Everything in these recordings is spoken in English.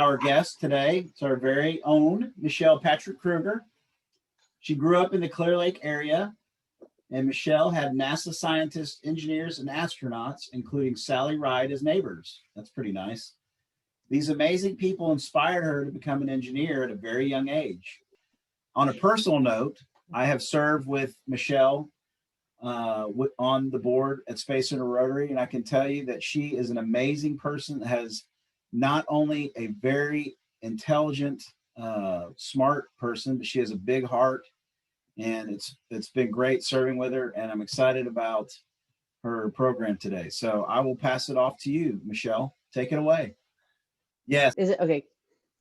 our guest today. It's our very own Michelle Patrick Kruger. She grew up in the Clear Lake area, and Michelle had NASA scientists, engineers, and astronauts, including Sally Ride, as neighbors. That's pretty nice. These amazing people inspired her to become an engineer at a very young age. On a personal note, I have served with Michelle on the board at Space Center Rotary, and I can tell you that she is an amazing person that has not only a very intelligent, smart person, but she has a big heart, and it's been great serving with her, and I'm excited about her program today. So I will pass it off to you, Michelle. Take it away. Yes. Is it okay?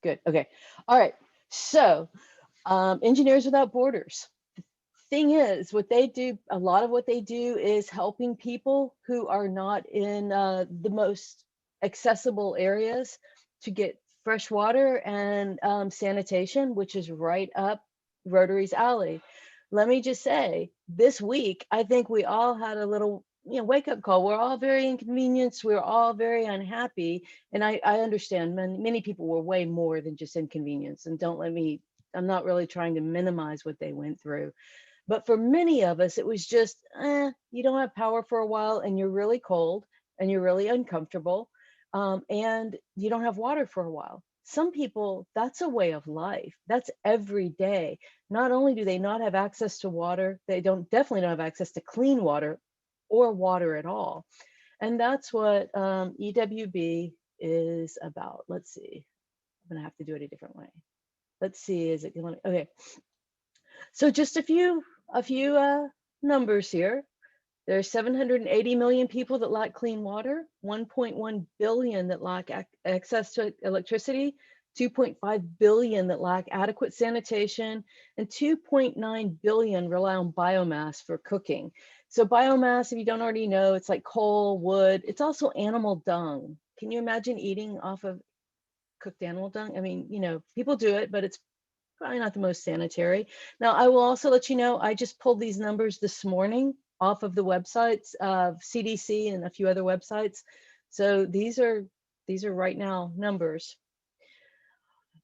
Good. Okay. All right. So, Engineers Without Borders. Thing is, what they do, a lot of what they do is helping people who are not in the most accessible areas to get fresh water and sanitation, which is right up Rotary's alley. Let me just say, this week, I think we all had a little wake up call. We're all very inconvenienced. We're all very unhappy. And I understand many people were way more than just inconvenienced. And I'm not really trying to minimize what they went through. But for many of us, it was just, you don't have power for a while, and you're really cold, and you're really uncomfortable, and you don't have water for a while. Some people, that's a way of life. That's every day. Not only do they not have access to water, they definitely don't have access to clean water or water at all. And that's what EWB is about. Let's see. I'm going to have to do it a different way. Let's see. Is it going to? Okay. So just a few numbers here. There's 780 million people that lack clean water, 1.1 billion that lack access to electricity, 2.5 billion that lack adequate sanitation, and 2.9 billion rely on biomass for cooking. So biomass, if you don't already know, it's like coal, wood. It's also animal dung. Can you imagine eating off of cooked animal dung? I mean, people do it, but it's probably not the most sanitary. Now, I will also let you know, I just pulled these numbers this morning off of the websites of CDC and a few other websites. So these are right now numbers.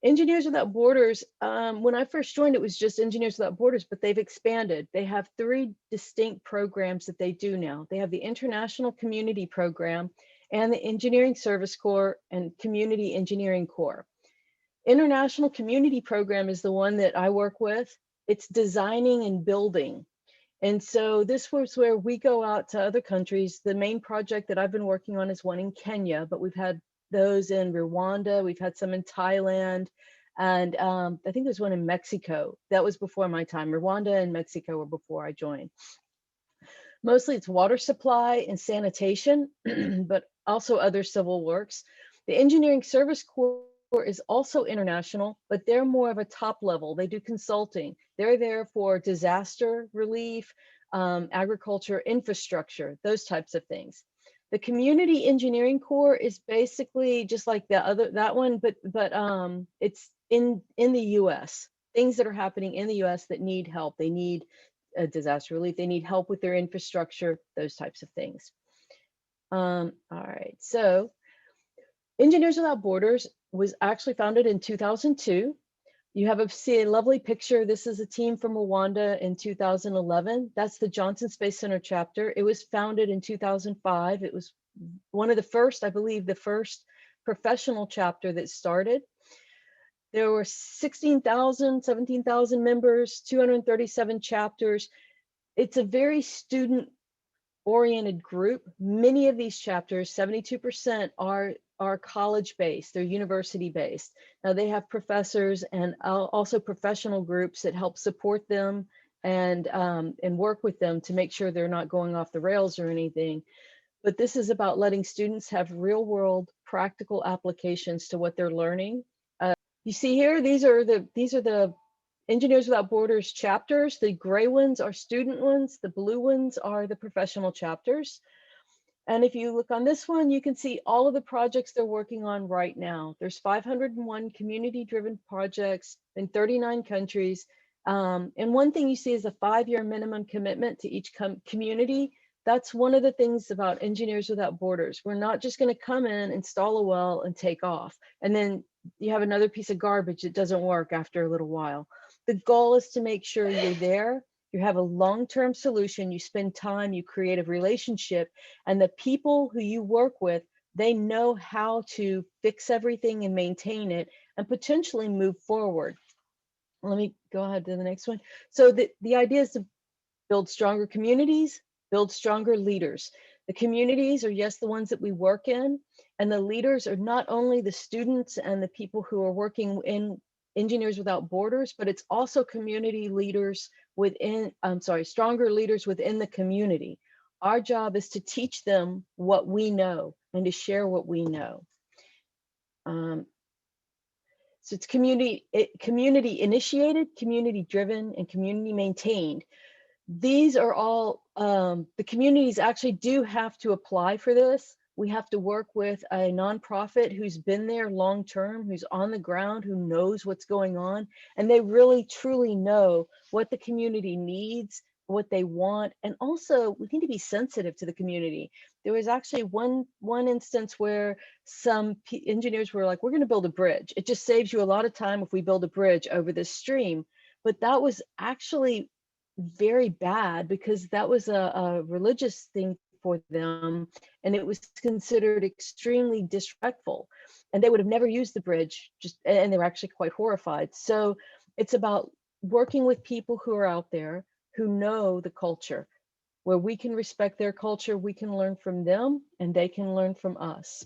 Engineers Without Borders, when I first joined, it was just Engineers Without Borders, but they've expanded. They have 3 distinct programs that they do now. They have the International Community Program and the Engineering Service Corps and Community Engineering Corps. International Community Program is the one that I work with. It's designing and building. And so this was where we go out to other countries. The main project that I've been working on is one in Kenya, but we've had those in Rwanda. We've had some in Thailand. And I think there's one in Mexico. That was before my time. Rwanda and Mexico were before I joined. Mostly it's water supply and sanitation, but also other civil works. The Engineering Service Corps is also international, but they're more of a top level. They do consulting. They're there for disaster relief, agriculture, infrastructure, those types of things. The Community Engineering Corps is basically just like that one, but it's in the U.S. Things that are happening in the U.S. that need help. They need disaster relief. They need help with their infrastructure, those types of things. All right, so Engineers Without Borders was actually founded in 2002. You have a lovely picture. This is a team from Rwanda in 2011. That's the Johnson Space Center chapter. It was founded in 2005. It was one of the first, I believe, the first professional chapter that started. There were 16,000, 17,000 members, 237 chapters. It's a very student-oriented group. Many of these chapters, 72%, are college-based, they're university-based. Now they have professors and also professional groups that help support them and work with them to make sure they're not going off the rails or anything. But this is about letting students have real-world practical applications to what they're learning. You see here, these are the Engineers Without Borders chapters. The gray ones are student ones. The blue ones are the professional chapters. And if you look on this one, you can see all of the projects they're working on right now. There's 501 community-driven projects in 39 countries. And one thing you see is a 5-year minimum commitment to each community. That's one of the things about Engineers Without Borders. We're not just going to come in, install a well, and take off, and then you have another piece of garbage, it doesn't work after a little while. The goal is to make sure you're there, you have a long-term solution, you spend time, you create a relationship, and the people who you work with, they know how to fix everything and maintain it and potentially move forward. Let me go ahead to the next one. So the idea is to build stronger communities, build stronger leaders. The communities are, yes, the ones that we work in, and the leaders are not only the students and the people who are working in Engineers Without Borders, but it's also community leaders within, stronger leaders within the community. Our job is to teach them what we know and to share what we know. So it's community initiated, community driven, and community maintained. These are all, the communities actually do have to apply for this. We have to work with a nonprofit who's been there long term, who's on the ground, who knows what's going on, and they really truly know what the community needs, what they want, and also we need to be sensitive to the community. There was actually one instance where some engineers were like, we're going to build a bridge. It just saves you a lot of time if we build a bridge over this stream. But that was actually very bad because that was a religious thing for them, and it was considered extremely disrespectful, and they would have never used the bridge, and they were actually quite horrified. So it's about working with people who are out there who know the culture, where we can respect their culture, we can learn from them, and they can learn from us.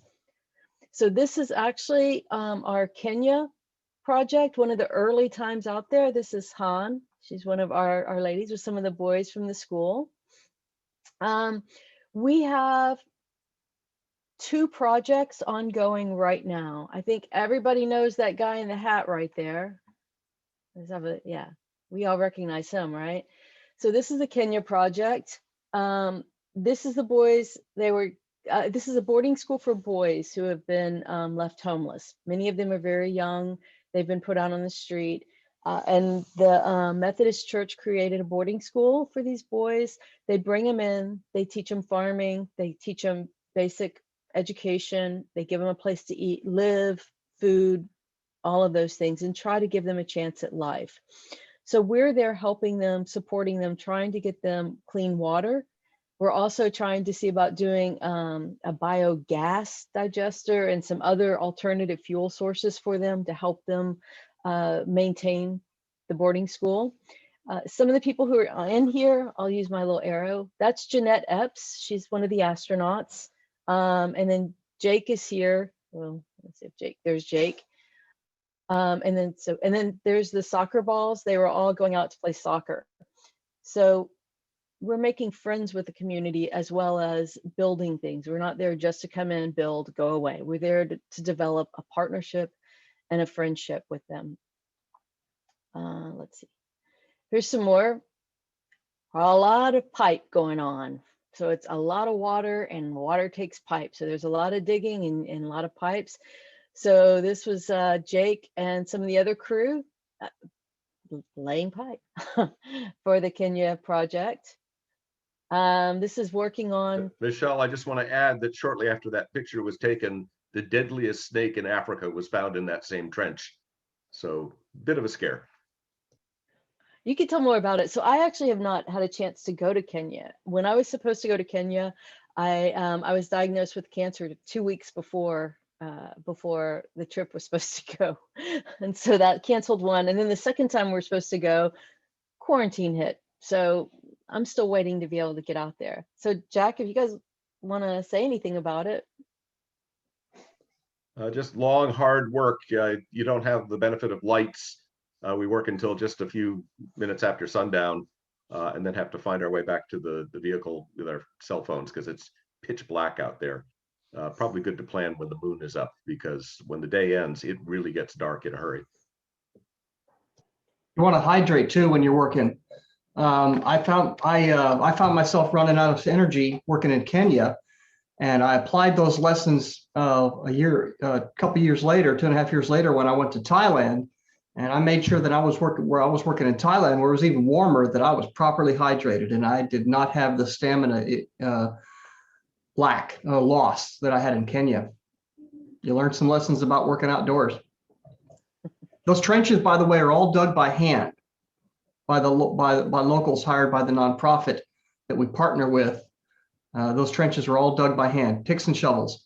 So this is actually our Kenya project, one of the early times out there. This is Han. She's one of our ladies with some of the boys from the school. We have 2 projects ongoing right now. I think everybody knows that guy in the hat right there. Let's have a, yeah, we all recognize him, right? So this is the Kenya project. This is the boys, this is a boarding school for boys who have been left homeless. Many of them are very young. They've been put out on the street. And the Methodist Church created a boarding school for these boys. They bring them in, they teach them farming, they teach them basic education, they give them a place to eat, live, food, all of those things, and try to give them a chance at life. So we're there helping them, supporting them, trying to get them clean water. We're also trying to see about doing a biogas digester and some other alternative fuel sources for them to help them maintain the boarding school. Some of the people who are in here, I'll use my little arrow. That's Jeanette Epps. She's one of the astronauts. And then Jake is here. Well, let's see if Jake, there's Jake. And then there's the soccer balls. They were all going out to play soccer. So we're making friends with the community as well as building things. We're not there just to come in, build, go away. We're there to develop a partnership and a friendship with them. Let's see. Here's some more. A lot of pipe going on. So it's a lot of water, and water takes pipe. So there's a lot of digging and a lot of pipes. So this was Jake and some of the other crew laying pipe for the Kenya project. This is working on. Michelle, I just want to add that shortly after that picture was taken, the deadliest snake in Africa was found in that same trench. So bit of a scare. You can tell more about it. So I actually have not had a chance to go to Kenya. When I was supposed to go to Kenya, I was diagnosed with cancer 2 weeks before the trip was supposed to go. And so that canceled one. And then the second time we're supposed to go, quarantine hit. So I'm still waiting to be able to get out there. So Jack, if you guys want to say anything about it. Just long, hard work. You don't have the benefit of lights. We work until just a few minutes after sundown, and then have to find our way back to the vehicle with our cell phones because it's pitch black out there. Probably good to plan when the moon is up, because when the day ends, it really gets dark in a hurry. You want to hydrate too when you're working. I found myself running out of energy working in Kenya, and I applied those lessons a couple years later, 2.5 years later, when I went to Thailand. And I made sure that I was working in Thailand, where it was even warmer, that I was properly hydrated, and I did not have the stamina loss that I had in Kenya. You learn some lessons about working outdoors. Those trenches, by the way, are all dug by hand by locals hired by the nonprofit that we partner with. Those trenches are all dug by hand, picks and shovels.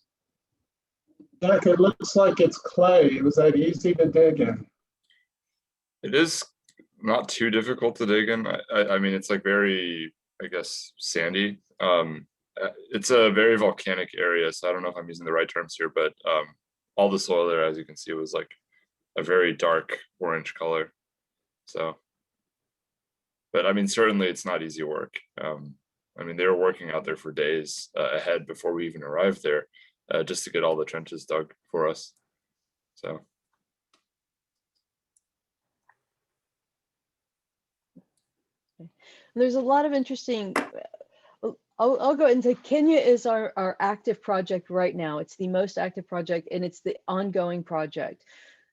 Jack, it looks like it's clay. Was that easy to dig in? It is not too difficult to dig in. I mean, it's like very, I guess, sandy. It's a very volcanic area, so I don't know if I'm using the right terms here, but all the soil there, as you can see, was like a very dark orange color. So, but I mean, certainly it's not easy work. I mean, they were working out there for days ahead before we even arrived there, just to get all the trenches dug for us. So. There's a lot of interesting, I'll go into Kenya is our active project right now. It's the most active project and it's the ongoing project.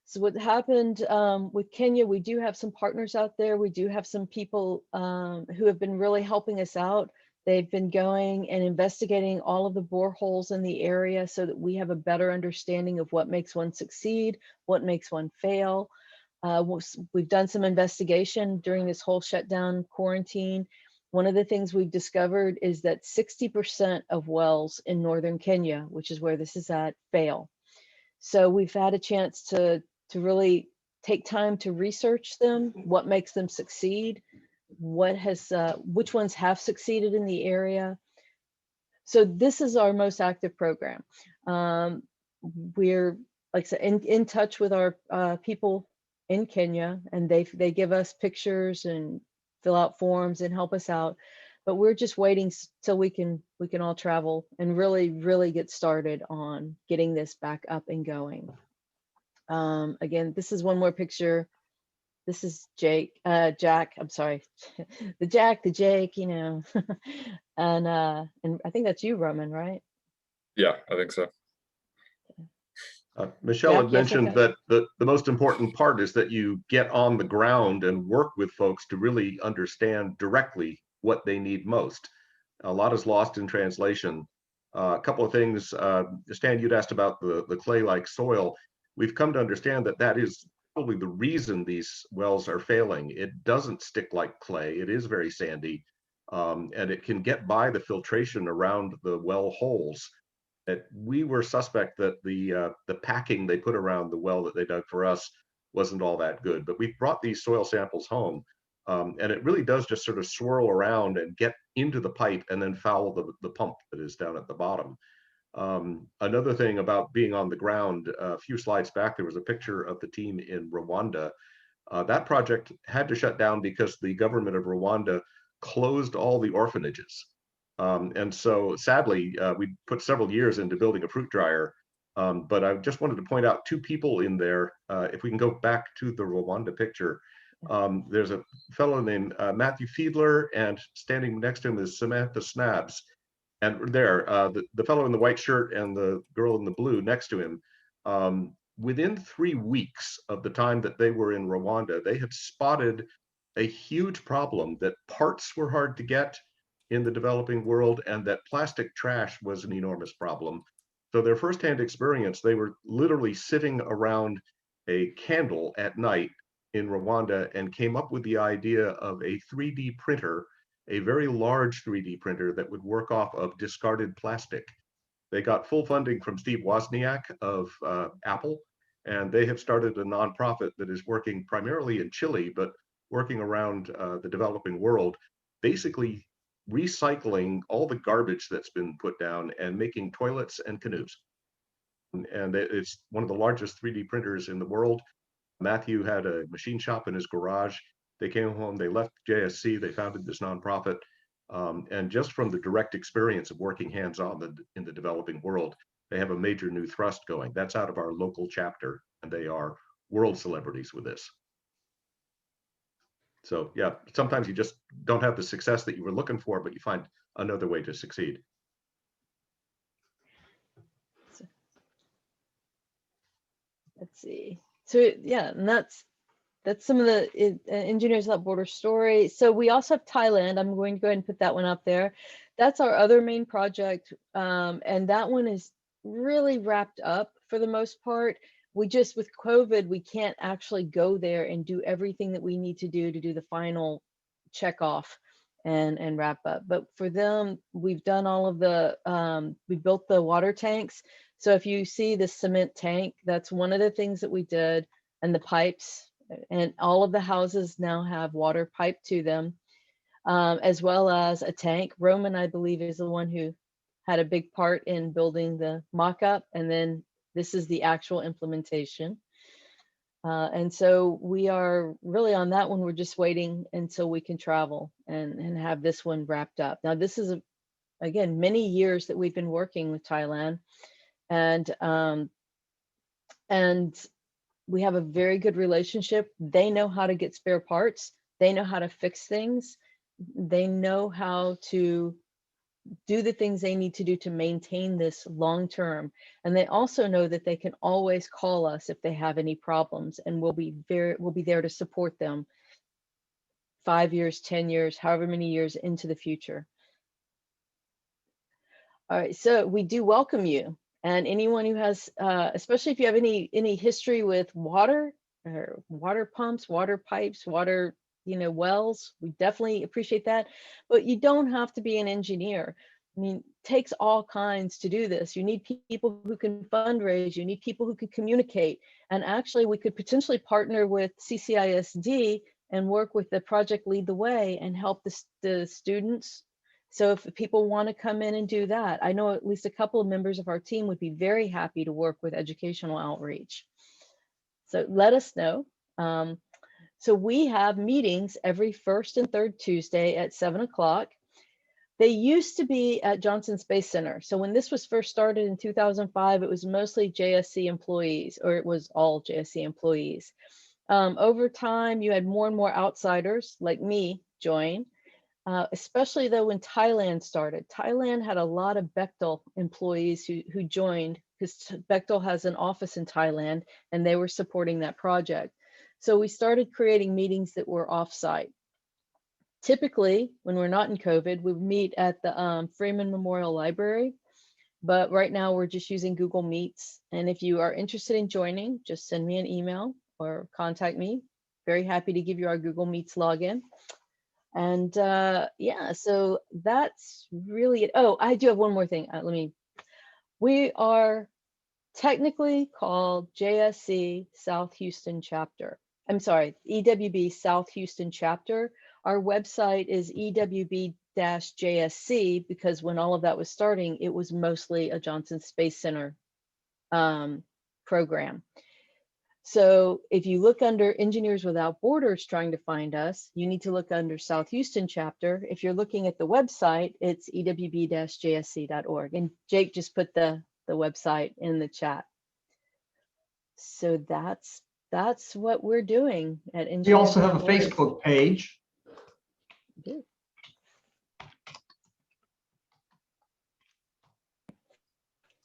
So what happened with Kenya, we do have some partners out there. We do have some people who have been really helping us out. They've been going and investigating all of the boreholes in the area so that we have a better understanding of what makes one succeed, what makes one fail. We've done some investigation during this whole shutdown quarantine. One of the things we've discovered is that 60% of wells in northern Kenya, which is where this is at, fail. So we've had a chance to really take time to research them, what makes them succeed, which ones have succeeded in the area. So this is our most active program. We're, like I said, in touch with our people in Kenya, and they give us pictures and fill out forms and help us out. But we're just waiting till we can all travel and really get started on getting this back up and going. Again, this is one more picture. This is Jack, I'm sorry, the Jake, you know, and I think that's you, Roman, right? Yeah, I think so. Michelle Jack, had yes, mentioned okay. that the most important part is that you get on the ground and work with folks to really understand directly what they need most. A lot is lost in translation. A couple of things, Stan, you'd asked about the clay-like soil. We've come to understand that that is probably the reason these wells are failing. It doesn't stick like clay. It is very sandy, and it can get by the filtration around the well holes. That we were suspect that the packing they put around the well that they dug for us wasn't all that good. But we brought these soil samples home, and it really does just sort of swirl around and get into the pipe and then foul the pump that is down at the bottom. Another thing about being on the ground, a few slides back, there was a picture of the team in Rwanda. That project had to shut down because the government of Rwanda closed all the orphanages. And so sadly, we put several years into building a fruit dryer. But I just wanted to point out two people in there. If we can go back to the Rwanda picture, there's a fellow named Matthew Fiedler, and standing next to him is Samantha Snabs. And there, the fellow in the white shirt and the girl in the blue next to him, within 3 weeks of the time that they were in Rwanda, they had spotted a huge problem that parts were hard to get in the developing world and that plastic trash was an enormous problem. So their firsthand experience, they were literally sitting around a candle at night in Rwanda and came up with the idea of a 3D printer, a very large 3D printer that would work off of discarded plastic. They got full funding from Steve Wozniak of Apple, and they have started a nonprofit that is working primarily in Chile, but working around the developing world, basically recycling all the garbage that's been put down and making toilets and canoes. And it's one of the largest 3D printers in the world. Matthew had a machine shop in his garage. They came home, they left JSC, they founded this nonprofit. And just from the direct experience of working hands-on in the developing world, they have a major new thrust going. That's out of our local chapter, and they are world celebrities with this. So yeah, sometimes you just don't have the success that you were looking for, but you find another way to succeed. Let's see. So yeah, and that's some of the Engineers Without Borders story. So we also have Thailand. I'm going to go ahead and put that one up there. That's our other main project, and that one is really wrapped up for the most part. we just, with COVID, we can't actually go there and do everything that we need to do the final check off and wrap up. But for them, we've done all of the, we built the water tanks. So if you see the cement tank, that's one of the things that we did, and the pipes, and all of the houses now have water piped to them, as well as a tank. Roman, I believe, is the one who had a big part in building the mock-up, and then this is the actual implementation. And so we are really on that one. We're just waiting until we can travel and have this one wrapped up. Now, this is, again, many years that we've been working with Thailand, and we have a very good relationship. They know how to get spare parts. They know how to fix things. They know how to do the things they need to do to maintain this long term. And they also know that they can always call us if they have any problems, and we'll be there to support them 5 years, 10 years, however many years into the future. All right, so we do welcome you, and anyone who has, especially if you have any history with water, or water pumps, water pipes, water, wells, we definitely appreciate that. But you don't have to be an engineer. I mean, it takes all kinds to do this. You need people who can fundraise, you need people who can communicate. And actually, we could potentially partner with CCISD and work with the Project Lead the Way and help the students. So if people want to come in and do that, I know at least a couple of members of our team would be very happy to work with educational outreach. So let us know. So we have meetings every first and third Tuesday at 7 o'clock. They used to be at Johnson Space Center. So when this was first started in 2005, it was mostly JSC employees, or it was all JSC employees. Over time, you had more and more outsiders like me join, especially though when Thailand started. Thailand had a lot of Bechtel employees who joined, because Bechtel has an office in Thailand, and they were supporting that project. So we started creating meetings that were offsite. Typically, when we're not in COVID, we meet at the Freeman Memorial Library, but right now we're just using Google Meets. And if you are interested in joining, just send me an email or contact me. Very happy to give you our Google Meets login. And yeah, so that's really it. Oh, I do have one more thing. We are technically called JSC South Houston Chapter. I'm sorry, EWB South Houston Chapter. Our website is EWB-JSC because when all of that was starting, it was mostly a Johnson Space Center program. So if you look under Engineers Without Borders trying to find us, you need to look under South Houston Chapter. If you're looking at the website, it's ewb-jsc.org. And Jake just put the website in the chat. So that's what we're doing at Engineers. We also have a Without Borders. Facebook page. Do.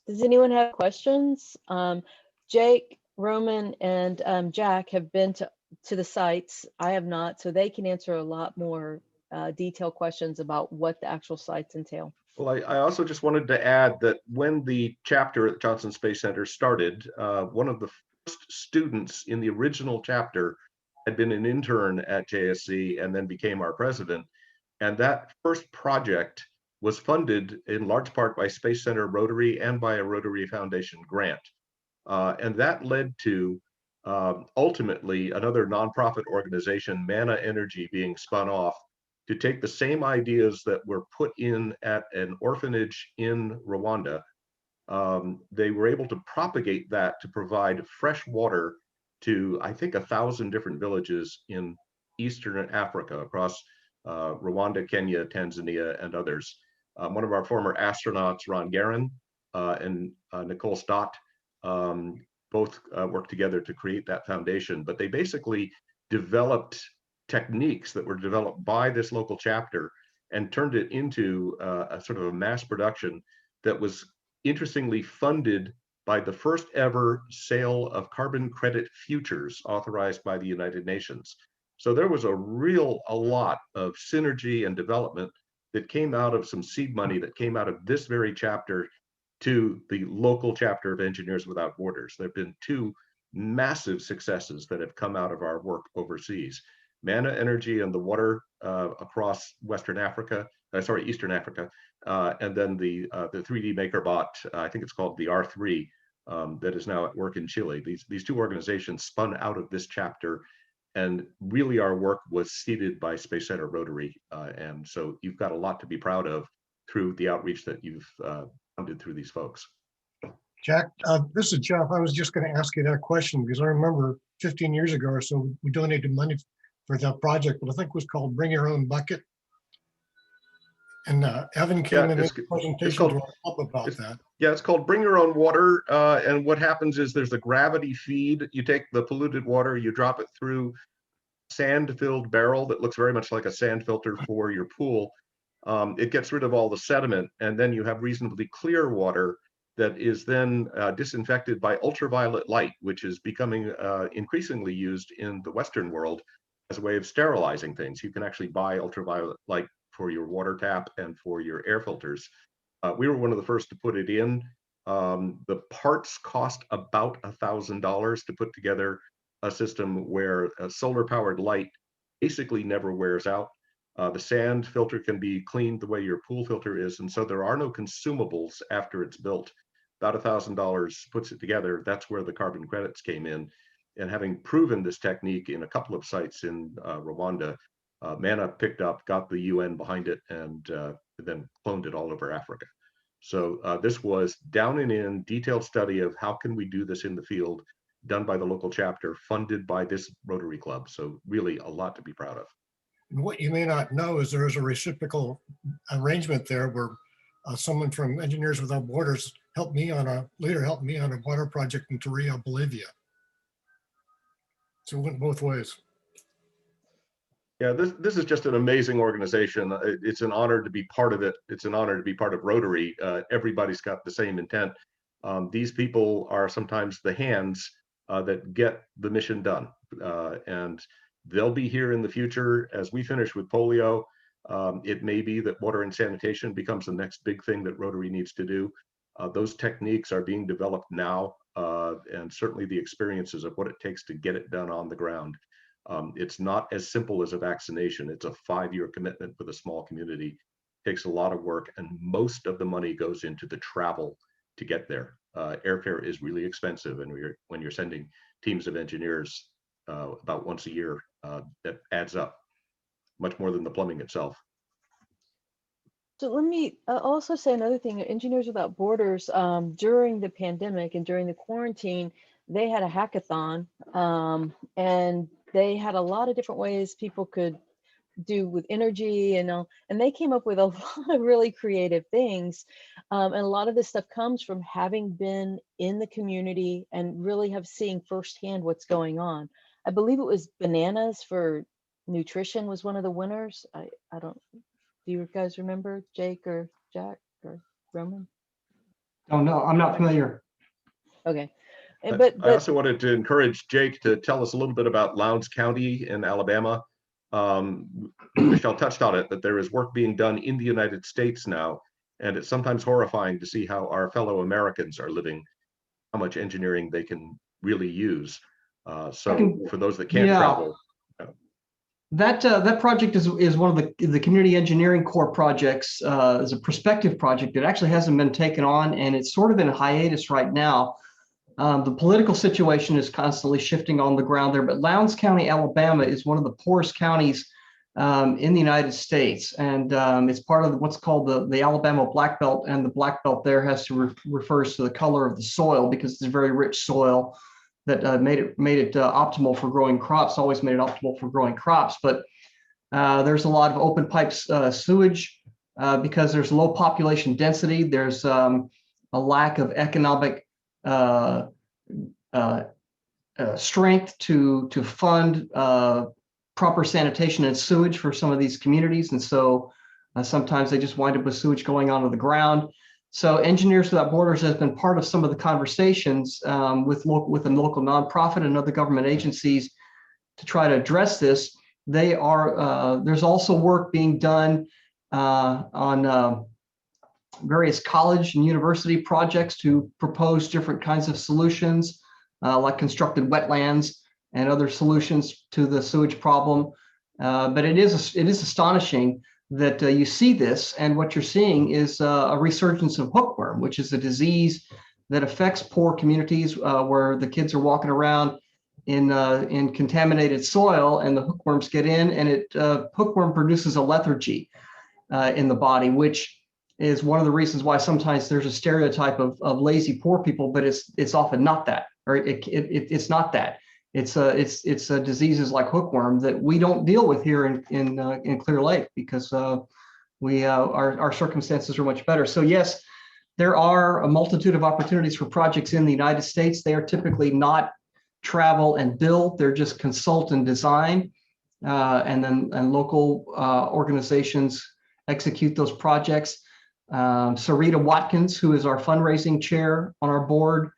Does anyone have questions? Jake, Roman, and Jack have been to the sites. I have not, so they can answer a lot more detailed questions about what the actual sites entail. Well, I also just wanted to add that when the chapter at Johnson Space Center started, one of the first students in the original chapter had been an intern at JSC and then became our president. And that first project was funded in large part by Space Center Rotary and by a Rotary Foundation grant. And that led to ultimately another nonprofit organization, Mana Energy, being spun off to take the same ideas that were put in at an orphanage in Rwanda. They were able to propagate that to provide fresh water to, I think, 1,000 different villages in Eastern Africa, across Rwanda, Kenya, Tanzania, and others. One of our former astronauts, Ron Guerin, and Nicole Stott, both worked together to create that foundation. But they basically developed techniques that were developed by this local chapter and turned it into a sort of a mass production that was interestingly funded by the first ever sale of carbon credit futures authorized by the United Nations. So there was a lot of synergy and development that came out of some seed money that came out of this very chapter to the local chapter of Engineers Without Borders. There have been two massive successes that have come out of our work overseas. Mana Energy and the water across Eastern Africa, and then the 3D MakerBot, I think it's called the R3, that is now at work in Chile. These two organizations spun out of this chapter, and really our work was seeded by Space Center Rotary. And so you've got a lot to be proud of through the outreach that you've funded through these folks. Jack, this is Jeff. I was just going to ask you that question because I remember 15 years ago or so, we donated money for that project, but I think it was called Bring Your Own Bucket. And Evan came in a presentation to talk about that. Yeah, it's called Bring Your Own Water. And what happens is there's a gravity feed. You take the polluted water, you drop it through sand-filled barrel that looks very much like a sand filter for your pool. It gets rid of all the sediment, and then you have reasonably clear water that is then disinfected by ultraviolet light, which is becoming increasingly used in the Western world as a way of sterilizing things. You can actually buy ultraviolet light for your water tap and for your air filters. We were one of the first to put it in. The parts cost about $1,000 to put together a system where a solar-powered light basically never wears out. The sand filter can be cleaned the way your pool filter is, and so there are no consumables after it's built. About $1,000 puts it together. That's where the carbon credits came in. And having proven this technique in a couple of sites in Rwanda, Mana picked up, got the UN behind it, and then cloned it all over Africa. So this was down and in detailed study of how can we do this in the field, done by the local chapter, funded by this Rotary Club. So really a lot to be proud of. And what you may not know is there is a reciprocal arrangement there where someone from Engineers Without Borders helped me on a water project in Torreón, Bolivia. So it went both ways. Yeah, this is just an amazing organization. It's an honor to be part of it. It's an honor to be part of Rotary. Everybody's got the same intent. These people are sometimes the hands that get the mission done. And they'll be here in the future as we finish with polio. It may be that water and sanitation becomes the next big thing that Rotary needs to do. Those techniques are being developed now, and certainly the experiences of what it takes to get it done on the ground. It's not as simple as a vaccination. It's a 5-year commitment with a small community. It takes a lot of work, and most of the money goes into the travel to get there. Airfare is really expensive, and when you're sending teams of engineers about once a year, that adds up much more than the plumbing itself. So let me also say another thing. Engineers Without Borders, during the pandemic and during the quarantine, they had a hackathon, and they had a lot of different ways people could do with energy and they came up with a lot of really creative things. And a lot of this stuff comes from having been in the community and really have seen firsthand what's going on. I believe it was bananas for nutrition was one of the winners. I don't, do you guys remember, Jake or Jack or Roman? Oh, no, I'm not familiar. Okay. But I also wanted to encourage Jake to tell us a little bit about Lowndes County in Alabama. Michelle touched on it, that there is work being done in the United States now, and it's sometimes horrifying to see how our fellow Americans are living, how much engineering they can really use. So for those that can't travel. That project is one of the Community Engineering Corps projects, is a prospective project. It actually hasn't been taken on, and it's sort of in hiatus right now. The political situation is constantly shifting on the ground there, but Lowndes County, Alabama is one of the poorest counties in the United States. And it's part of what's called the Alabama Black Belt, and the Black Belt there refers to the color of the soil, because it's a very rich soil that made it optimal for growing crops, always made it optimal for growing crops. But there's a lot of open pipes sewage because there's low population density. There's a lack of economic strength to fund proper sanitation and sewage for some of these communities. And so sometimes they just wind up with sewage going onto the ground. So Engineers Without Borders has been part of some of the conversations with a local nonprofit and other government agencies to try to address this. There's also work being done on various college and university projects to propose different kinds of solutions. like constructed wetlands and other solutions to the sewage problem. But it is astonishing that you see this, and what you're seeing is a resurgence of hookworm, which is a disease that affects poor communities where the kids are walking around in contaminated soil, and the hookworms get in, and hookworm produces a lethargy in the body, which is one of the reasons why sometimes there's a stereotype of lazy poor people, but it's often not that, or it's not that. It's diseases like hookworm that we don't deal with here in Clear Lake because our circumstances are much better. So yes, there are a multitude of opportunities for projects in the United States. They are typically not travel and build; they're just consult and design, and local organizations execute those projects. Sarita Watkins, who is our fundraising chair on our board,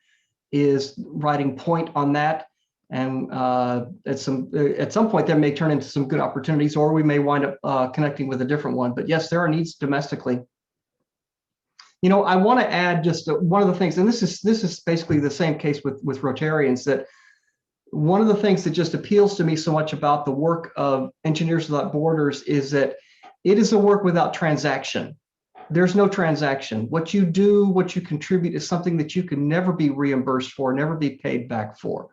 is writing point on that. And at some point, that may turn into some good opportunities, or we may wind up connecting with a different one. But yes, there are needs domestically. You know, I want to add just one of the things, and this is basically the same case with Rotarians, that one of the things that just appeals to me so much about the work of Engineers Without Borders is that it is a work without transaction. There's no transaction. What you do, what you contribute is something that you can never be reimbursed for, never be paid back for.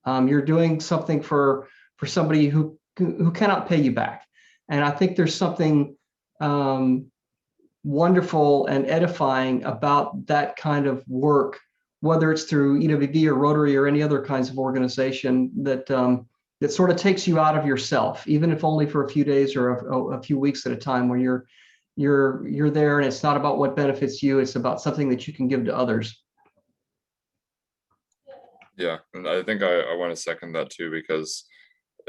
You're doing something for somebody who cannot pay you back. And I think there's something wonderful and edifying about that kind of work, whether it's through EWB or Rotary or any other kinds of organization that sort of takes you out of yourself, even if only for a few days or a few weeks at a time, where you're there and it's not about what benefits you, it's about something that you can give to others. Yeah, and I think I want to second that too, because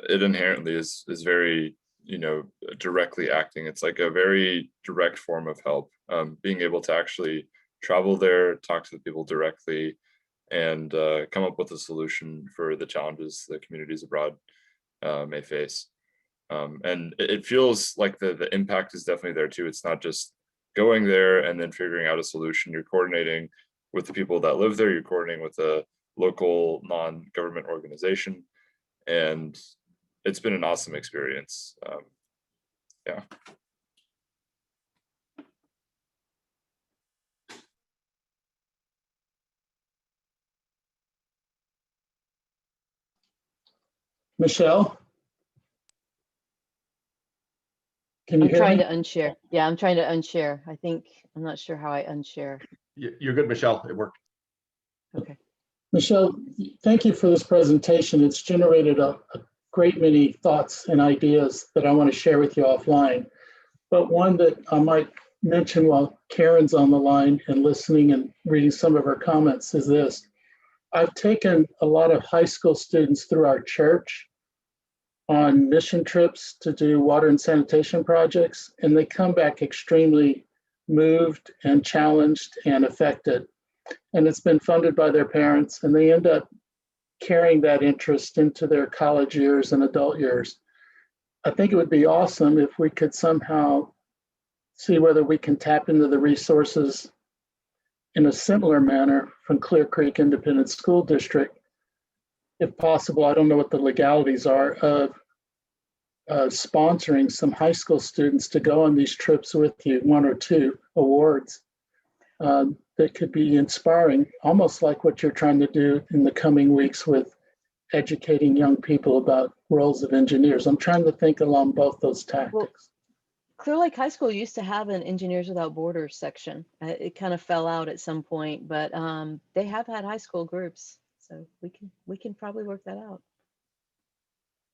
it inherently is very, you know, directly acting. It's like a very direct form of help. Being able to actually travel there, talk to the people directly, and come up with a solution for the challenges that communities abroad may face. And it feels like the impact is definitely there too. It's not just going there and then figuring out a solution. You're coordinating with the people that live there. You're coordinating with a local non-government organization, and it's been an awesome experience. Yeah. Michelle? Can you I'm hear trying me? to unshare. Yeah, I'm trying to unshare. I'm not sure how I unshare. You're good, Michelle. It worked. Okay. Michelle, thank you for this presentation. It's generated a great many thoughts and ideas that I want to share with you offline. But one that I might mention while Karen's on the line and listening and reading some of her comments is this. I've taken a lot of high school students through our church on mission trips to do water and sanitation projects, and they come back extremely moved and challenged and affected. And it's been funded by their parents, and they end up carrying that interest into their college years and adult years. I think it would be awesome if we could somehow see whether we can tap into the resources in a similar manner from Clear Creek Independent School District. If possible, I don't know what the legalities are of sponsoring some high school students to go on these trips with you, 1 or 2 awards. That could be inspiring, almost like what you're trying to do in the coming weeks with educating young people about roles of engineers. I'm trying to think along both those tactics. Well, Clear Lake High School used to have an Engineers Without Borders section. It kind of fell out at some point, but they have had high school groups, so we can probably work that out.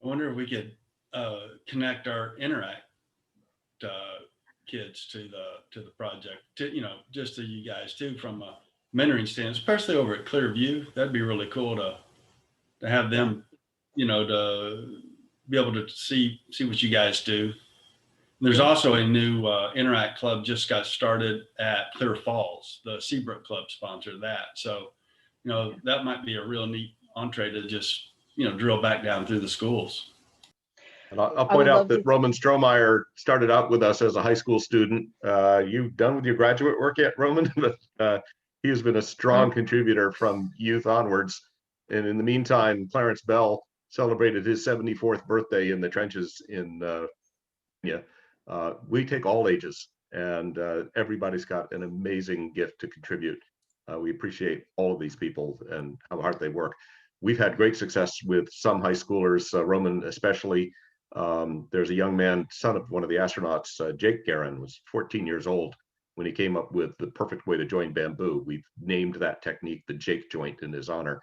I wonder if we could connect our Interact kids to the project, just to you guys too, from a mentoring stand, especially over at Clearview. That'd be really cool to have them, to be able to see what you guys do. There's also a new Interact club just got started at Clear Falls. The Seabrook Club sponsored that. So, that might be a real neat entree to just, drill back down through the schools. And I'll point out that Roman Strohmeyer started out with us as a high school student. You done with your graduate work yet, Roman? But he has been a strong contributor from youth onwards. And in the meantime, Clarence Bell celebrated his 74th birthday in the trenches in Kenya. We take all ages, and everybody's got an amazing gift to contribute. We appreciate all of these people and how hard they work. We've had great success with some high schoolers, Roman especially. There's a young man, son of one of the astronauts, Jake Guerin, was 14 years old when he came up with the perfect way to join bamboo. We've named that technique the Jake joint in his honor.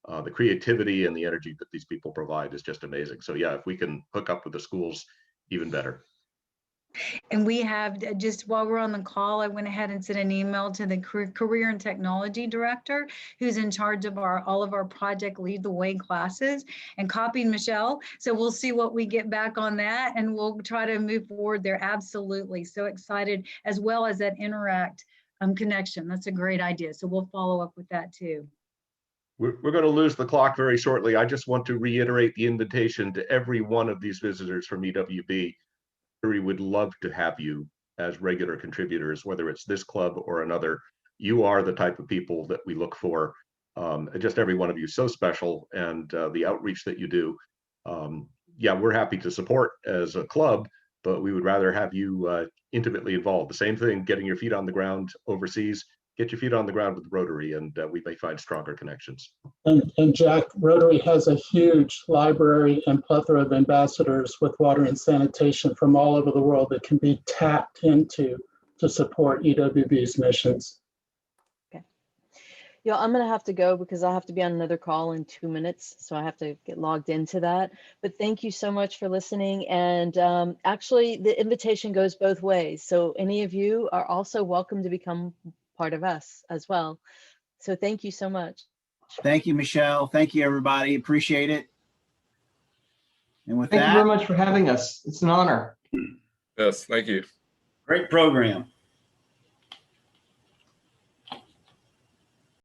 The creativity and the energy that these people provide is just amazing. So yeah, if we can hook up with the schools, even better. And we have, just while we're on the call, I went ahead and sent an email to the career and technology director, who's in charge of all of our project Lead the Way classes, and copied Michelle. So we'll see what we get back on that, and we'll try to move forward there. Absolutely. So excited, as well as that Interact connection. That's a great idea. So we'll follow up with that too. We're going to lose the clock very shortly. I just want to reiterate the invitation to every one of these visitors from EWB. We would love to have you as regular contributors, whether it's this club or another. You are the type of people that we look for. Just every one of you is so special, and the outreach that you do. Yeah, we're happy to support as a club, but we would rather have you intimately involved. The same thing, getting your feet on the ground overseas. Get your feet on the ground with Rotary, and we may find stronger connections. And Jack, Rotary has a huge library and plethora of ambassadors with water and sanitation from all over the world that can be tapped into to support EWB's missions. Okay. Yeah, I'm going to have to go because I have to be on another call in 2 minutes. So I have to get logged into that. But thank you so much for listening. And actually, the invitation goes both ways. So any of you are also welcome to become part of us as well. So thank you so much. Thank you, Michelle. Thank you, everybody. Appreciate it. And with Thank you very that, much for having us. It's an honor. Yes, thank you. Great program.